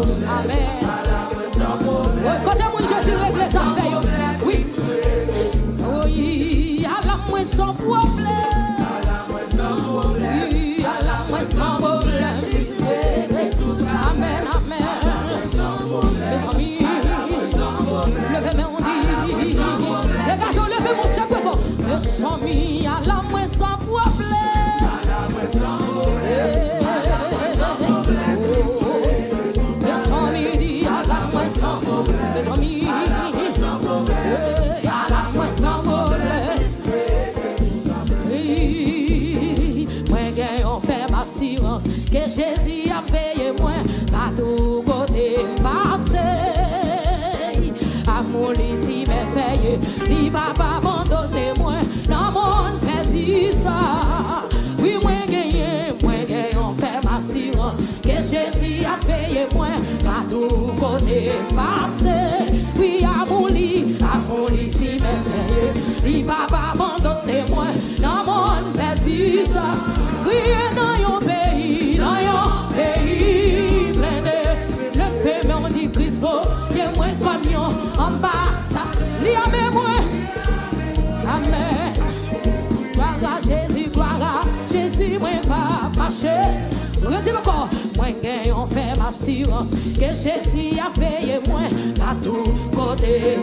Amen. Côté mon Jésus règle ça fait. Oui. Oui, à la moins sans problème. Oui, à la moins sans problème. Amen, amen. Mes amis, levez-moi on dit. Dégagez, levez mon chef. Mes amis, à la moins sans problème. Mes amis, dit à la moins sans problème. Mes amis, à la moins sans problème. Moi, on fait ma silence que Jésus a veillé moi, pas tout côté passé. Amour ici m'éveille, il va pas abandonner moi, dans mon plaisir ça. Oui, moi gagne, on fait ma silence que Jésus a veillé moi, pas tout côté passé. Oui, amour ici m'éveille, il va pas abandonner moi, dans mon plaisir ça. Oui, dans yon pays plein de le fait, mais on dit Christ faut, y'a moins camion en bas, ça, li a même moins. Amen. Gloire à Jésus, moi pas marché. Redis encore, moi gagne, on fait ma silence, que Jésus a veillé moi, à tout côté.